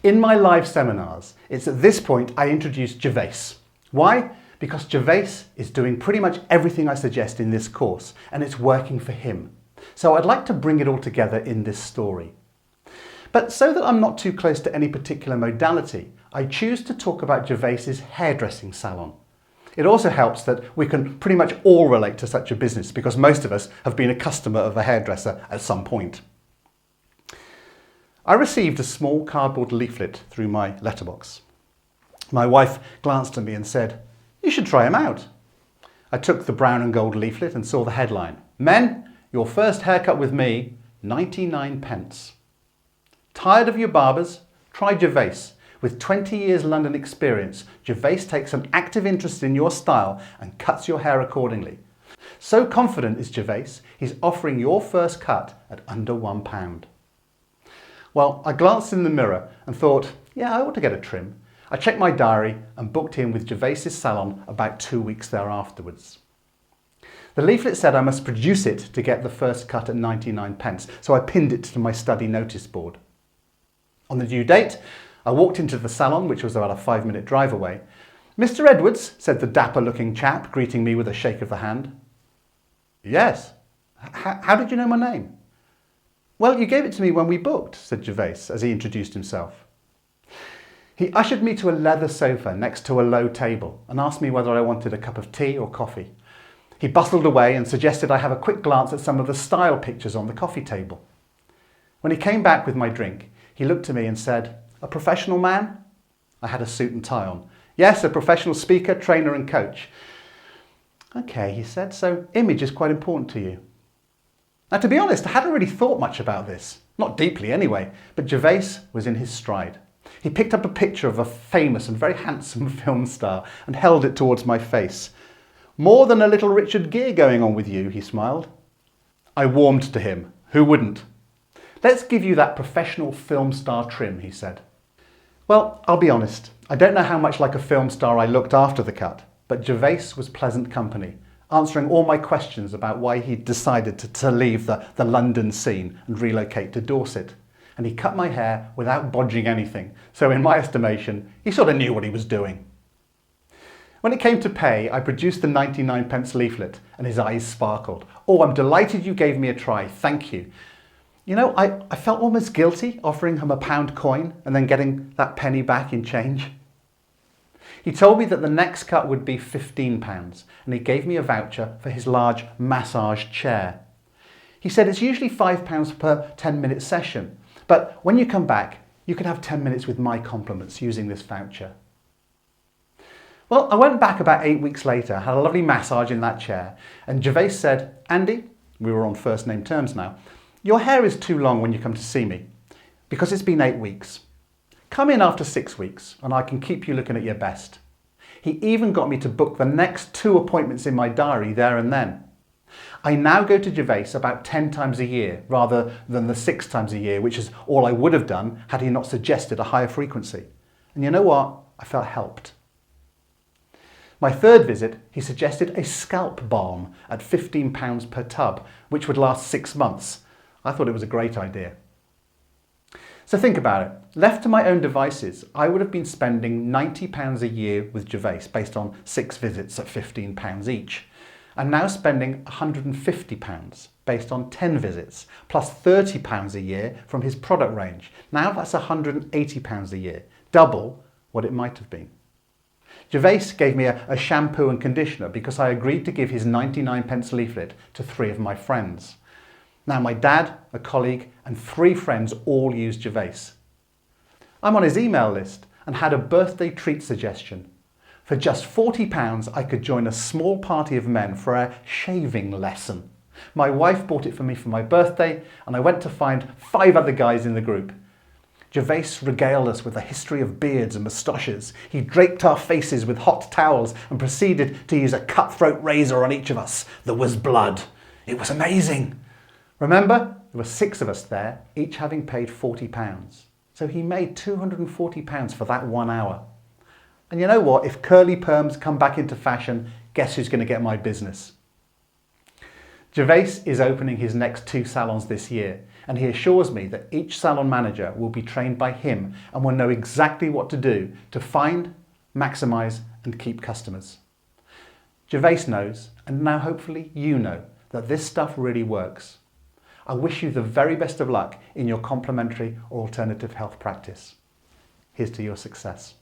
In my live seminars, it's at this point I introduce Gervaise. Why? Because Gervaise is doing pretty much everything I suggest in this course, and it's working for him. So I'd like to bring it all together in this story. But so that I'm not too close to any particular modality, I choose to talk about Gervaise's hairdressing salon. It also helps that we can pretty much all relate to such a business because most of us have been a customer of a hairdresser at some point. I received a small cardboard leaflet through my letterbox. My wife glanced at me and said, "You should try him out." I took the brown and gold leaflet and saw the headline, "Men, your first haircut with me, 99 pence. Tired of your barbers? Try Gervaise. With 20 years London experience, Gervaise takes an active interest in your style and cuts your hair accordingly. So confident is Gervaise, he's offering your first cut at under £1. Well, I glanced in the mirror and thought, yeah, I ought to get a trim. I checked my diary and booked in with Gervaise's salon about 2 weeks thereafterwards. The leaflet said I must produce it to get the first cut at 99 pence, so I pinned it to my study notice board. On the due date, I walked into the salon, which was about a 5-minute drive away. "Mr. Edwards," said the dapper-looking chap, greeting me with a shake of the hand. "Yes. How did you know my name?" "Well, you gave it to me when we booked," said Gervaise as he introduced himself. He ushered me to a leather sofa next to a low table and asked me whether I wanted a cup of tea or coffee. He bustled away and suggested I have a quick glance at some of the style pictures on the coffee table. When he came back with my drink, he looked at me and said, "A professional man?" I had a suit and tie on. "Yes, a professional speaker, trainer and coach." "Okay," he said, "so image is quite important to you." Now, to be honest, I hadn't really thought much about this. Not deeply anyway, but Gervaise was in his stride. He picked up a picture of a famous and very handsome film star and held it towards my face. "More than a little Richard Gere going on with you," he smiled. I warmed to him. Who wouldn't? "Let's give you that professional film star trim," he said. Well, I'll be honest, I don't know how much like a film star I looked after the cut, but Gervaise was pleasant company, answering all my questions about why he'd decided to leave the London scene and relocate to Dorset. And he cut my hair without bodging anything, so in my estimation, he sort of knew what he was doing. When it came to pay, I produced the 99 pence leaflet and his eyes sparkled. "Oh, I'm delighted you gave me a try, thank you." You know, I felt almost guilty offering him a £1 coin and then getting that penny back in change. He told me that the next cut would be £15 and he gave me a voucher for his large massage chair. He said it's usually £5 per 10-minute session, but when you come back, you can have 10 minutes with my compliments using this voucher. Well, I went back about 8 weeks later, had a lovely massage in that chair, and Gervaise said, "Andy," we were on first name terms now, "your hair is too long when you come to see me, because it's been 8 weeks. Come in after 6 weeks and I can keep you looking at your best." He even got me to book the next 2 appointments in my diary there and then. I now go to Gervaise about 10 times a year rather than the 6 times a year, which is all I would have done had he not suggested a higher frequency. And you know what? I felt helped. My third visit, he suggested a scalp balm at £15 per tub, which would last 6 months. I thought it was a great idea. So think about it. Left to my own devices, I would have been spending £90 a year with Gervaise based on 6 visits at £15 each, and now spending £150 based on 10 visits, plus £30 a year from his product range. Now that's £180 a year, double what it might have been. Gervaise gave me a shampoo and conditioner because I agreed to give his 99 pence leaflet to 3 of my friends. Now my dad, a colleague and 3 friends all use Gervaise. I'm on his email list and had a birthday treat suggestion. For just £40 I could join a small party of men for a shaving lesson. My wife bought it for me for my birthday and I went to find 5 other guys in the group. Gervaise regaled us with a history of beards and moustaches. He draped our faces with hot towels and proceeded to use a cutthroat razor on each of us. There was blood. It was amazing. Remember, there were 6 of us there, each having paid £40. So he made £240 for that 1 hour. And you know what? If curly perms come back into fashion, guess who's going to get my business? Gervaise is opening his next 2 salons this year, and he assures me that each salon manager will be trained by him and will know exactly what to do to find, maximise and keep customers. Gervaise knows, and now hopefully you know, that this stuff really works. I wish you the very best of luck in your complementary or alternative health practice. Here's to your success.